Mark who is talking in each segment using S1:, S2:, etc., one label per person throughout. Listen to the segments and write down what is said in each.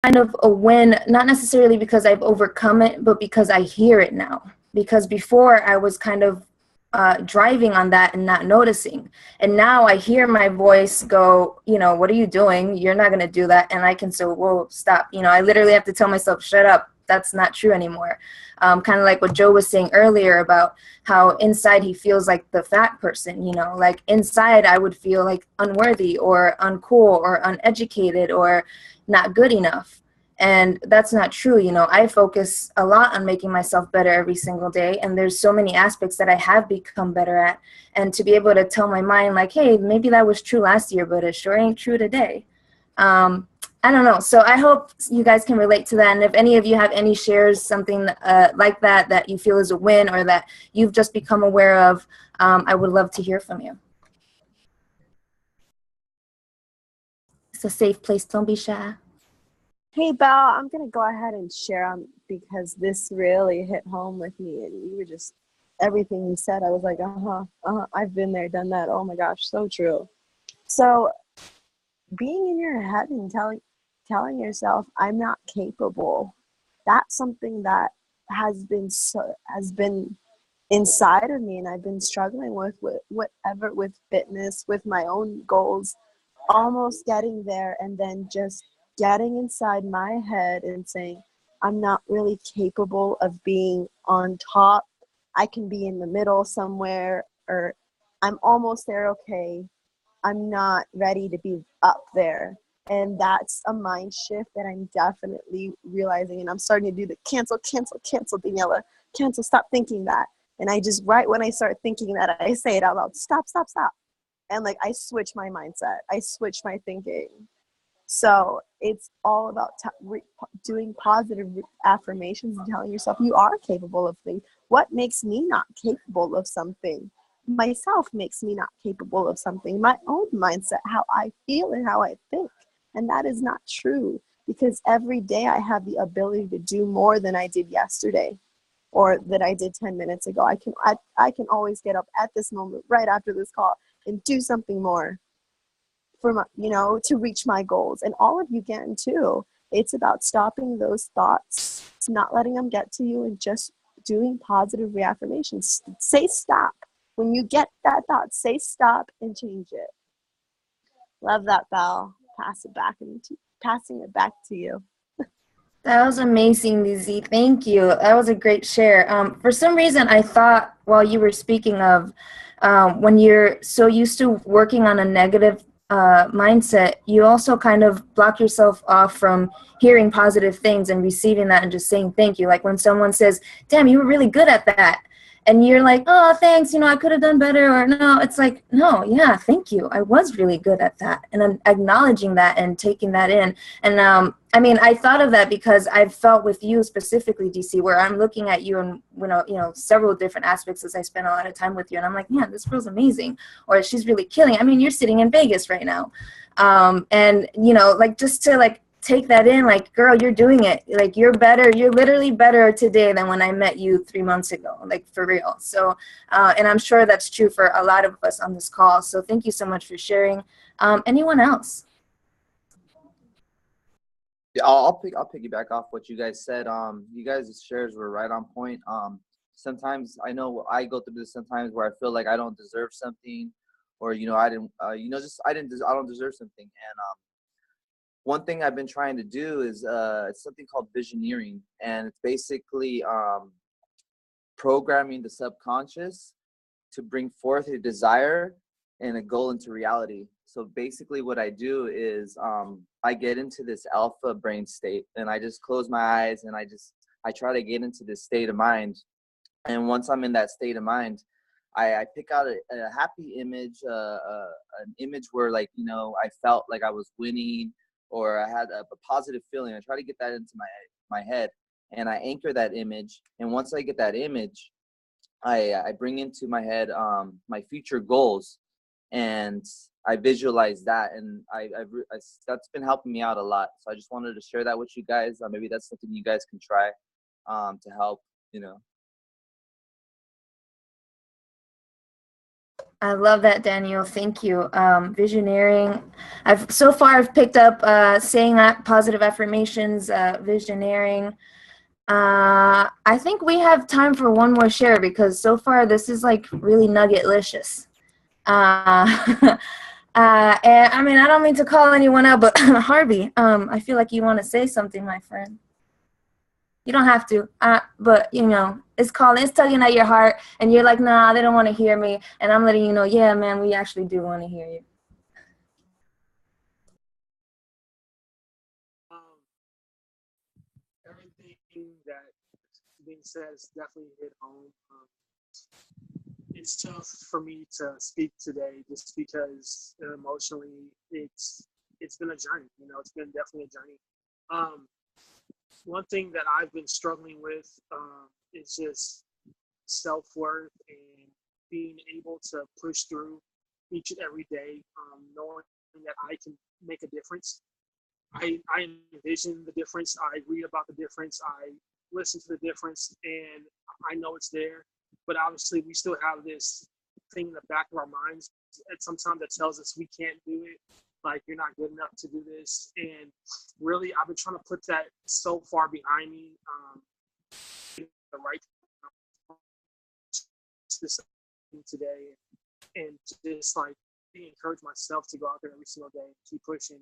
S1: kind of a win, not necessarily because I've overcome it, but because I hear it now. Because before I was kind of driving on that and not noticing. And now I hear my voice go, you know, what are you doing? You're not going to do that. And I can say, whoa, stop. You know, I literally have to tell myself, shut up. That's not true anymore. Kind of like what Joe was saying earlier about how inside he feels like the fat person, you know, like inside I would feel like unworthy or uncool or uneducated or not good enough. And that's not true. You know, I focus a lot on making myself better every single day. And there's so many aspects that I have become better at. And to be able to tell my mind like, hey, maybe that was true last year, but it sure ain't true today. I don't know. So I hope you guys can relate to that. And if any of you have any shares, something like that, that you feel is a win or that you've just become aware of, I would love to hear from you. It's a safe place. Don't be shy.
S2: Hey, Belle, I'm going to go ahead and share because this really hit home with me. And you were just, everything you said, I was like, I've been there, done that. Oh my gosh, so true. So being in your head and telling yourself, I'm not capable, that's something that has been inside of me, and I've been struggling with whatever, with fitness, with my own goals, almost getting there, and then just getting inside my head and saying, I'm not really capable of being on top. I can be in the middle somewhere, or I'm almost there, okay. I'm not ready to be up there. And that's a mind shift that I'm definitely realizing. And I'm starting to do the cancel, Daniela. Cancel, stop thinking that. And I just, right when I start thinking that, I say it out loud, stop. And like, I switch my mindset. I switch my thinking. So it's all about doing positive affirmations and telling yourself you are capable of things. What makes me not capable of something? Myself makes me not capable of something. My own mindset, how I feel and how I think. And that is not true, because every day I have the ability to do more than I did yesterday or that I did 10 minutes ago. I can always get up at this moment right after this call and do something more for my, to reach my goals. And all of you can too. It's about stopping those thoughts, not letting them get to you, and just doing positive reaffirmations. Say stop. When you get that thought, say stop and change it. Love that, Belle. Passing it back to you.
S1: That was amazing, Lizzie. Thank you. That was a great share. For some reason, I thought while you were speaking of when you're so used to working on a negative mindset, you also kind of block yourself off from hearing positive things and receiving that and just saying thank you. Like when someone says, damn, you were really good at that. And you're like, oh, thanks, I could have done better. Or no, it's like, no, yeah, thank you. I was really good at that. And I'm acknowledging that and taking that in. And I mean, I thought of that because I've felt with you specifically, DC, where I'm looking at you and, several different aspects as I spend a lot of time with you. And I'm like, man, this girl's amazing. Or she's really killing. I mean, you're sitting in Vegas right now. And, like just to like, take that in, like, girl, you're doing it. Like, you're better. You're literally better today than when I met you 3 months ago, like, for real. So, and I'm sure that's true for a lot of us on this call. So thank you so much for sharing. Anyone else?
S3: Yeah, I'll piggyback off what you guys said. You guys' shares were right on point. Sometimes I know I go through this sometimes where I feel like I don't deserve something, or I didn't, I don't deserve something. And one thing I've been trying to do is it's something called visioneering, and it's basically programming the subconscious to bring forth a desire and a goal into reality. So basically what I do is I get into this alpha brain state, and I just close my eyes and I try to get into this state of mind. And once I'm in that state of mind, I pick out a happy image, an image where, like, I felt like I was winning, or I had a positive feeling. I try to get that into my head, and I anchor that image. And once I get that image, I bring into my head my future goals, and I visualize that, and that's been helping me out a lot. So I just wanted to share that with you guys. Maybe that's something you guys can try to help.
S1: I love that, Daniel. Thank you. Visioneering. I've picked up saying that positive affirmations, visioneering. I think we have time for one more share because so far this is like really nuggetlicious. And I mean, I don't mean to call anyone out, but Harvey, I feel like you want to say something, my friend. You don't have to, but you know, it's calling, it's tugging at your heart, and you're like, nah, they don't want to hear me, and I'm letting you know, yeah, man, we actually do want to hear you.
S4: Um, Everything that being said is definitely hit home. It's tough for me to speak today just because emotionally it's been a journey. You know, it's been definitely a journey. Um, One thing that I've been struggling with is just self-worth and being able to push through each and every day, knowing that I can make a difference. I envision the difference. I read about the difference. I listen to the difference, and I know it's there. But obviously, we still have this thing in the back of our minds at some time that tells us we can't do it. Like, you're not good enough to do this. And really, I've been trying to put that so far behind me. The right this today, and just like encourage myself to go out there every single day and keep pushing.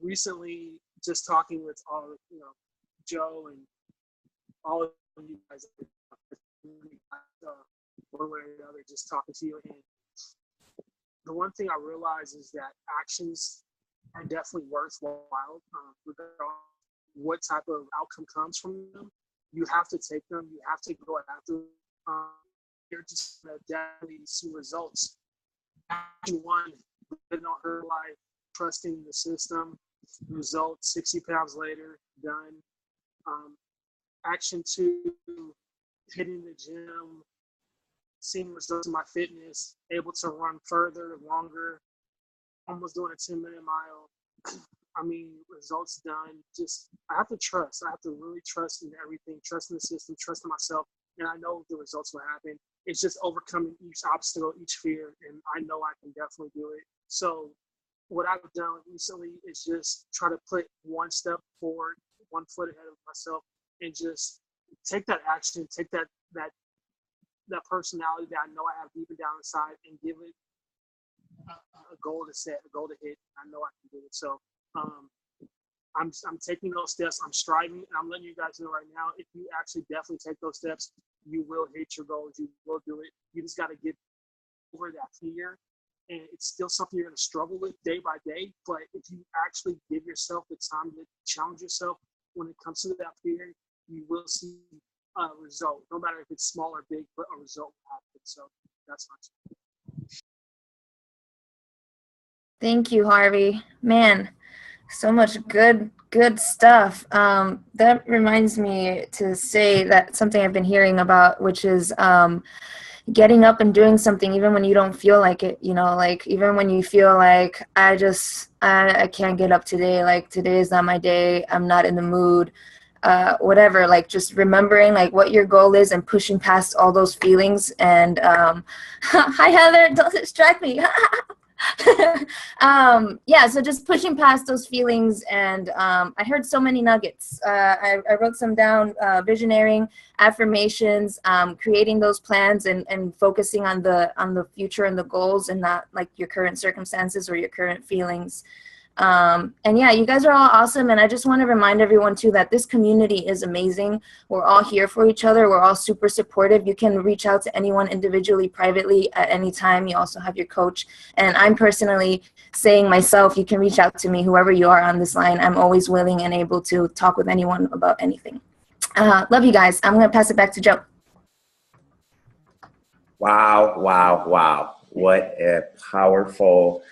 S4: Recently, just talking with all, you know, Joe and all of you guys, one way or another, just talking to you. And the one thing I realize is that actions are definitely worthwhile, regardless of what type of outcome comes from them. You have to take them. You have to go after them. You're just going to definitely see results. Action one, living on her life, trusting the system. Results 60 pounds later, done. Action two, hitting the gym, seeing results in my fitness, able to run further, longer, almost doing a 10-minute mile. I mean, results done. Just, I have to trust. I have to really trust in everything, trust in the system, trust in myself, and I know the results will happen. It's just overcoming each obstacle, each fear, and I know I can definitely do it. So what I've done recently is just try to put one step forward, 1 foot ahead of myself, and just take that action, take that personality that I know I have deep down inside, and give it a goal to set, a goal to hit. I know I can do it. So I'm taking those steps. I'm striving, and I'm letting you guys know right now, if you actually definitely take those steps, you will hit your goals. You will do it. You just got to get over that fear. And it's still something you're going to struggle with day by day. But if you actually give yourself the time to challenge yourself when it comes to that fear, you will see a result. No matter if it's small or big, but a result will happen. So that's my.
S1: Thank you, Harvey. Man, so much good stuff. That reminds me to say that something I've been hearing about, which is getting up and doing something even when you don't feel like it, you know, like even when you feel like I can't get up today, like today is not my day, I'm not in the mood, whatever, like just remembering like what your goal is and pushing past all those feelings. And hi Heather, don't distract me. Yeah, so just pushing past those feelings. And I heard so many nuggets. I wrote some down: visionarying, affirmations, creating those plans, and focusing on the future and the goals, and not like your current circumstances or your current feelings. And yeah, you guys are all awesome. And I just want to remind everyone too that this community is amazing. We're all here for each other. We're all super supportive. You can reach out to anyone individually, privately at any time. You also have your coach. And I'm personally saying myself, you can reach out to me, whoever you are on this line. I'm always willing and able to talk with anyone about anything. Love you guys. I'm going to pass it back to Joe.
S5: Wow, wow, wow. What a powerful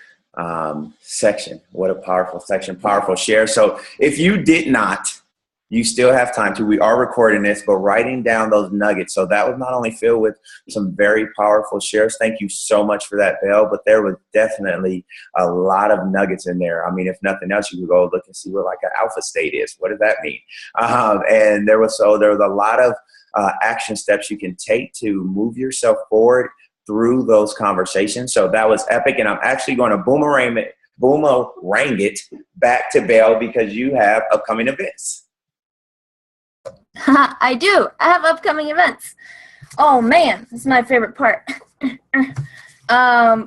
S5: section. What a powerful section, powerful share. So if you did not, you still have time to, we are recording this, but writing down those nuggets. So that was not only filled with some very powerful shares. Thank you so much for that, Belle, but there was definitely a lot of nuggets in there. I mean, if nothing else, you could go look and see what like an alpha state is. What does that mean? And there was a lot of action steps you can take to move yourself forward through those conversations. So that was epic. And I'm actually going to boomerang it back to Belle because you have upcoming events.
S1: I do. I have upcoming events. Oh man, this is my favorite part.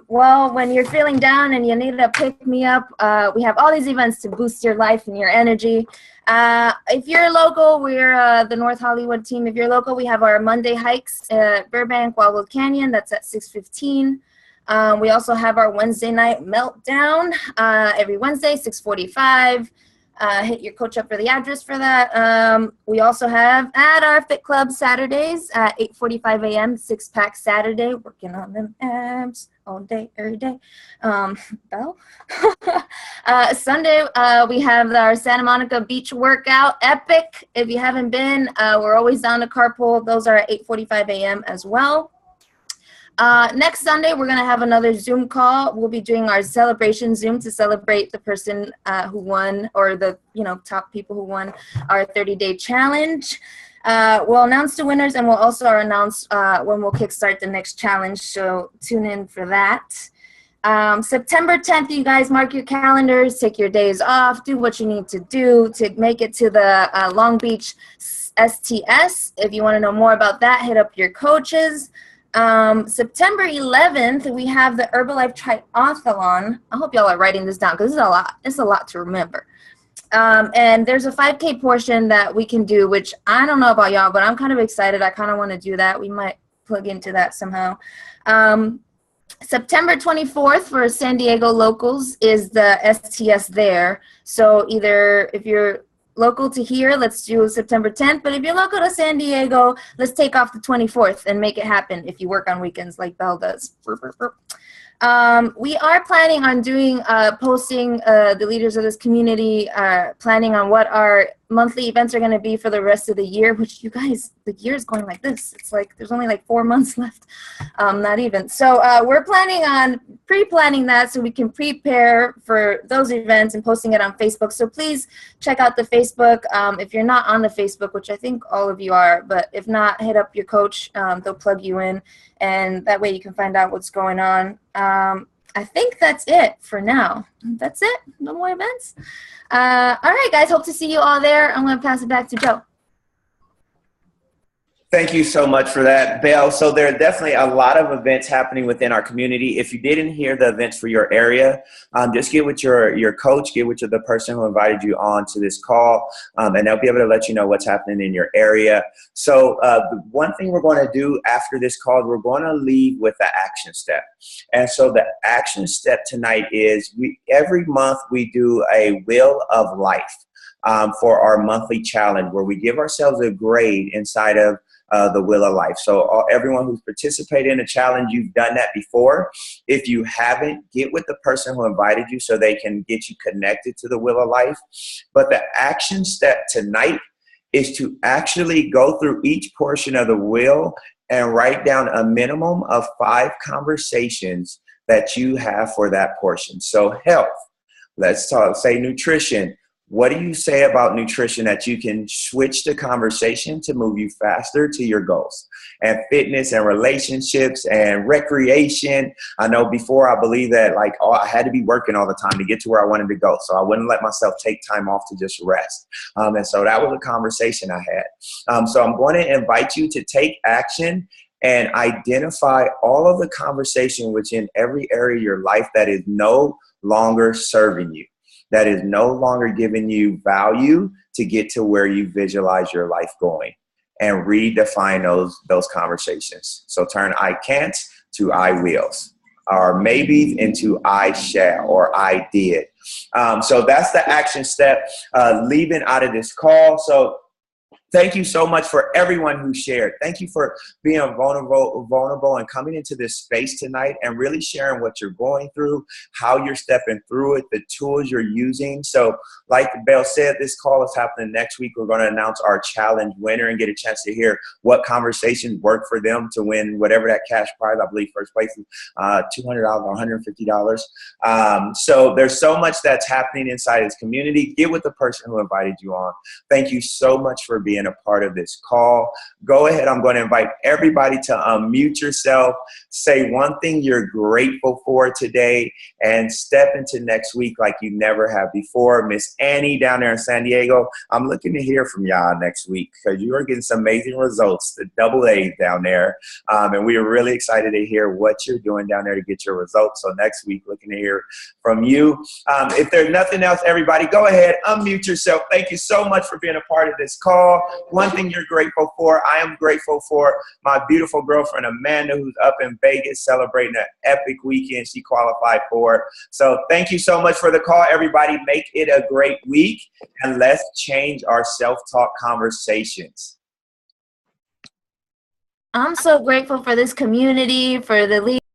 S1: Well, when you're feeling down and you need to pick me up, we have all these events to boost your life and your energy. If you're local, we're the North Hollywood team. If you're local, we have our Monday hikes at Burbank Wildwood Canyon. That's at 6:15. We also have our Wednesday night meltdown every Wednesday, 6:45. Hit your coach up for the address for that. We also have at our Fit Club Saturdays at 8:45 a.m. 6-pack Saturday, working on them abs all day, every day. Belle? Sunday, we have our Santa Monica Beach workout, epic. If you haven't been, we're always down to carpool. Those are at 8:45 a.m. as well. Next Sunday, we're going to have another Zoom call. We'll be doing our celebration Zoom to celebrate the person who won, or the top people who won our 30-day challenge. We'll announce the winners, and we'll also announce when we'll kickstart the next challenge, so tune in for that. September 10th, you guys mark your calendars, take your days off, do what you need to do to make it to the Long Beach STS. If you want to know more about that, hit up your coaches. September 11th, we have the Herbalife Triathlon. I hope y'all are writing this down because this is a lot. It's a lot to remember. And there's a 5K portion that we can do, which I don't know about y'all, but I'm kind of excited. I kind of want to do that. We might plug into that somehow. September 24th for San Diego locals is the STS there. So either if you're local to here, let's do September 10th. But if you're local to San Diego, let's take off the 24th and make it happen if you work on weekends like Belle does. We are planning on doing, posting the leaders of this community, planning on what our monthly events are going to be for the rest of the year, which you guys, the year is going like this. It's like there's only like 4 months left, not even. So we're planning on pre-planning that so we can prepare for those events and posting it on Facebook. So please check out the Facebook. If you're not on the Facebook, which I think all of you are, but if not, hit up your coach. They'll plug you in, and that way you can find out what's going on. I think that's it for now. That's it. No more events. All right, guys. Hope to see you all there. I'm going to pass it back to Joe.
S5: Thank you so much for that, Belle. So there are definitely a lot of events happening within our community. If you didn't hear the events for your area, just get with your coach, get with the person who invited you on to this call, and they'll be able to let you know what's happening in your area. So the one thing we're going to do after this call, we're going to leave with the action step. And so the action step tonight is every month we do a Wheel of Life for our monthly challenge, where we give ourselves a grade inside of the Wheel of Life. So everyone who's participated in a challenge, you've done that before. If you haven't, get with the person who invited you so they can get you connected to the Wheel of Life. But the action step tonight is to actually go through each portion of the wheel and write down a minimum of 5 conversations that you have for that portion. So health, let's say nutrition. What do you say about nutrition that you can switch the conversation to move you faster to your goals? And fitness and relationships and recreation. I know before I believe that I had to be working all the time to get to where I wanted to go. So I wouldn't let myself take time off to just rest. And so that was a conversation I had. So I'm going to invite you to take action and identify all of the conversation within every area of your life that is no longer serving you, that is no longer giving you value to get to where you visualize your life going, and redefine those conversations. So turn I can't to I wills, or maybe into I shall or I did. So that's the action step, leaving out of this call. So thank you so much for everyone who shared. Thank you for being vulnerable and coming into this space tonight and really sharing what you're going through, how you're stepping through it, the tools you're using. So like Belle said, this call is happening next week. We're going to announce our challenge winner and get a chance to hear what conversations work for them to win whatever that cash prize. I believe first place is $200 or $150. So there's so much that's happening inside this community. Get with the person who invited you on. Thank you so much for being being a part of this call. Go ahead. I'm going to invite everybody to unmute yourself, say one thing you're grateful for today, and step into next week like you never have before. Miss Annie down there in San Diego, I'm looking to hear from y'all next week because you are getting some amazing results, the double A's down there. And we are really excited to hear what you're doing down there to get your results. So next week, looking to hear from you. If there's nothing else, everybody, go ahead, unmute yourself. Thank you so much for being a part of this call. One thing you're grateful for, I am grateful for my beautiful girlfriend, Amanda, who's up in Vegas celebrating an epic weekend she qualified for. So thank you so much for the call, everybody. Make it a great week, and let's change our self-talk conversations.
S1: I'm so grateful for this community, for the leaders.